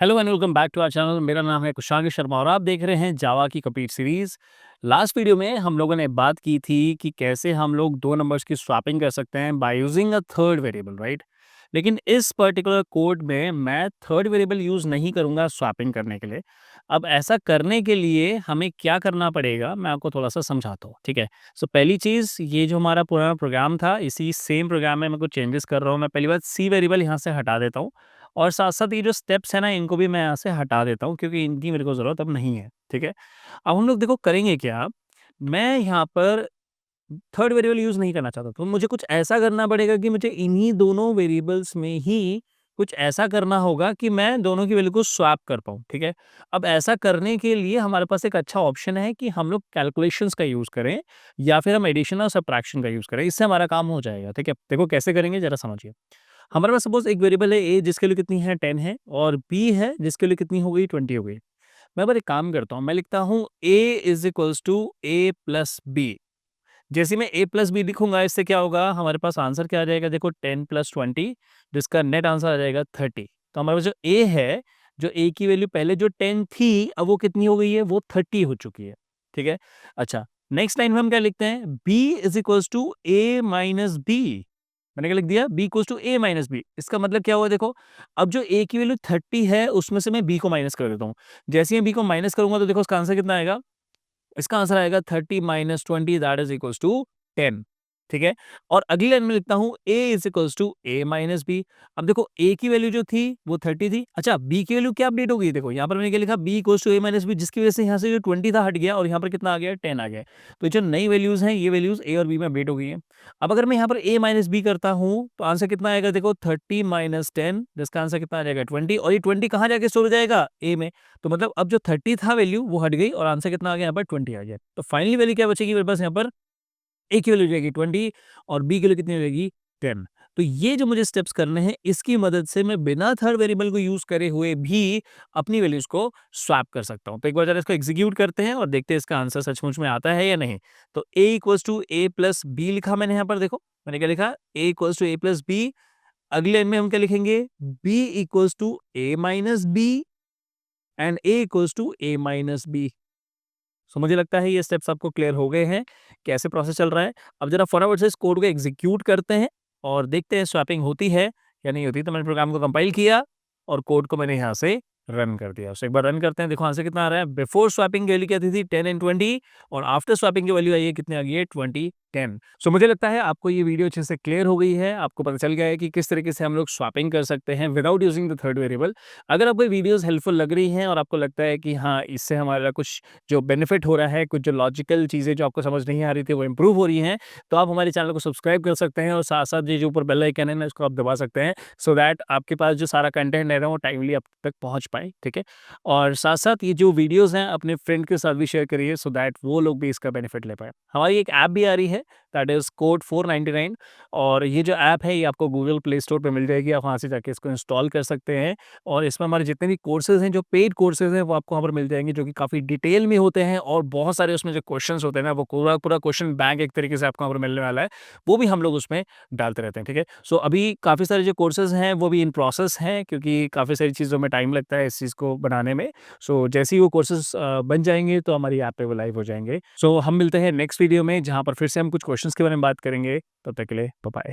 Hello and welcome back to our channel. मेरा नाम है कुशांग शर्मा और आप देख रहे हैं जावा की कंप्लीट सीरीज। लास्ट वीडियो में हम लोगों ने बात की थी कि कैसे हम लोग दो नंबर्स की स्वैपिंग कर सकते हैं by using a third variable, right. लेकिन इस पर्टिकुलर कोड में मैं थर्ड वेरिएबल यूज़ नहीं करूँगा स्वैपिंग करने के लिए। अब ऐसा करने के लिए हमें क्या करना पड़ेगा, मैं आपको थोड़ा सा समझाता हूँ, ठीक है। सो पहली चीज़, ये जो हमारा पुराना प्रोग्राम था, इसी सेम प्रोग्राम में मैं कुछ चेंजेस कर रहा हूँ। मैं पहली बार सी वेरिएबल यहाँ से हटा देता हूँ और साथ-साथ ये जो स्टेप्स हैं ना, इनको भी मैं यहाँ से हटा देता हूँ क्योंकि इनकी मेरे को ज़रूरत अब नहीं है, ठीक है? अब हम लोग देखो करेंगे क्या, मैं यहाँ पर थर्ड वेरिएबल यूज़ नहीं करना चाहता, तो मुझे कुछ ऐसा करना पड़ेगा कि मुझे इन्हीं दोनों वेरिएबल्स में ही कुछ ऐसा करना होगा कि मैं दोनों की वैल्यू को स्वैप कर पाऊँ, ठीक है? अब ऐसा करने के लिए हमारे पास एक अच्छा ऑप्शन है कि हम लोग कैलकुलेशंस का यूज़ करें या फिर हम एडिशन और सब्ट्रैक्शन का यूज़ करें, इससे हमारा काम हो जाएगा, ठीक है? देखो कैसे करेंगे ज़रा समझिए। हमारे पास सपोज़ एक वेरिएबल है a जिसके लिए कितनी है 10 है और b है जिसके लिए कितनी हो गई 20 हो गई। मैं एक काम करता हूँ, मैं लिखता हूँ a is equals to a plus b। जैसे ही मैं a प्लस b लिखूँगा इससे क्या होगा, हमारे पास आंसर क्या आ जाएगा, देखो 10 प्लस 20 जिसका नेट आंसर आ जाएगा 30। तो हमारे पास जो a है, जो a की वैल्यू पहले जो 10 थी, अब वो कितनी हो गई है, वो 30 हो चुकी है, ठीक है? अच्छा, नेक्स्ट लाइन में हम क्या लिखते हैं, b is equals to a minus b। मैंने क्या लिख दिया, b equals to a minus b। इसका मतलब क्या हुआ देखो, अब जो a की वैल्यू 30 है उसमें से मैं b को माइनस कर देता हूँ। जैसे ही मैं b को माइनस करूंगा तो देखो इसका आंसर कितना आएगा, इसका आंसर आएगा 30 minus 20 that is equals to 10, ठीक है। और अगली लाइन में लिखता हूँ a is equals to a minus B. अब देखो a की वैल्यू जो थी वो 30 थी, अच्छा b की वैल्यू क्या अपडेट हो गई, देखो यहाँ पर मैंने क्या लिखा, b equals to a minus B, जिसकी वजह से यहाँ से जो 20 था हट गया और यहाँ पर कितना आ गया, 10 आ गया। तो जो नई वैल्यूज हैं ये वैल्यूज a और b में अपडेट हो गई हैं। अब अगर मैं यहाँ पर a माइनस बी करता हूँ तो आंसर कितना आएगा, देखो 30 माइनस 10 जिसका आंसर कितना आ जाएगा 20, और ये 20 कहाँ जाके स्टोर हो जाएगा, a में। तो मतलब अब जो 30 था वैल्यू वो हट गई और आंसर कितना आ गया, यहाँ पर 20 आ गया। तो फाइनली वैल्यू क्या बचेगी मेरे पास, यहाँ पर ए की वैल्यू जाएगी 20 और बी की वैल्यू कितनी हो जाएगी 10। तो ये जो मुझे स्टेप्स करने हैं इसकी मदद से मैं बिना थर्ड वेरिएबल को यूज करे हुए भी अपनी वैल्यूज को स्वैप कर सकता हूँ। तो एक बार जरा इसको एग्जीक्यूट करते हैं और देखते हैं इसका आंसर सचमुच में आता है या नहीं। तो a equals to a plus b लिखा मैंने यहाँ पर, देखो मैंने क्या लिखा, a equals to a plus b. अगले लाइन में हम क्या लिखेंगे, b equals to a minus b and a equals to a minus b. So मुझे लगता है ये स्टेप्स आपको क्लियर हो गए हैं, कैसे प्रोसेस चल रहा है। अब जरा फटाफट से इस कोड को एग्जीक्यूट करते हैं और देखते हैं स्वैपिंग होती है या नहीं होती। तो मैंने प्रोग्राम को कंपाइल किया और कोड को मैंने यहाँ से रन कर दिया। सो एक बार रन करते हैं, देखो आंसर कितना आ रहा है। बिफोर स्वैपिंग वैल्यू क्या थी 10 एंड 20 और आफ्टर स्वैपिंग की वैल्यू आई है, कितनी आ गई है 20 10। सो मुझे लगता है आपको ये वीडियो अच्छे से क्लियर हो गई है, आपको पता चल गया है कि किस तरीके से हम लोग स्वैपिंग कर सकते हैं without using the third variable. अगर आपको वीडियोस हेल्पफुल लग रही हैं और आपको लगता है कि हाँ इससे हमारा कुछ जो बेनिफिट हो रहा है, कुछ जो लॉजिकल चीज़ें जो आपको समझ नहीं आ रही थी वो इंप्रूव हो रही हैं, तो आप हमारे चैनल को सब्सक्राइब कर सकते हैं और साथ-साथ ये जो ऊपर बेल आइकन है ना इसको आप दबा सकते हैं, सो दैट आपके पास जो सारा कंटेंट है ना वो टाइमली आप तक पहुँच पाए, ठीक है? और साथ-साथ ये जो वीडियोज़ हैं अपने फ्रेंड के साथ भी शेयर करिए सो दैट वो लोग भी इसका बेनिफिट ले पाएँ। हमारी एक ऐप भी आ रही है दैट इज़ कोड 499 और ये जो ऐप है ये आपको गूगल प्ले स्टोर पे मिल जाएगी, आप वहाँ से जाके इसको इंस्टॉल कर सकते हैं। और इसमें हमारे जितने भी कोर्सेज़ हैं, जो पेड कोर्सेज़ हैं, वो आपको वहाँ पर मिल जाएँगे, जो कि काफ़ी डिटेल में होते हैं और बहुत सारे उसमें जो क्वेश्चन्स होते हैं ना, वो पूरा क्वेश्चन बैंक एक तरीके से आपको वहाँ पर मिलने वाला है। वो भी हम लोग उसमें डालते रहते हैं, ठीक है? सो अभी काफ़ी सारे जो कोर्सेज़ हैं, वो भी इन प्रोसेस हैं क्योंकि काफ़ी सारी चीज़ों में टाइम लगता है इस चीज़ को बनाने में। सो जैसे ही वो कोर्सेज़ बन जाएँगे, तो हमारी ऐप पे वो लाइव हो जाएँगे। सो हम मिलते हैं नेक्स्ट वीडियो में, जहाँ पर फिर से हम कुछ क्वेश्चन्स के बारे में बात करेंगे। तब तक के लिए बाय बाय।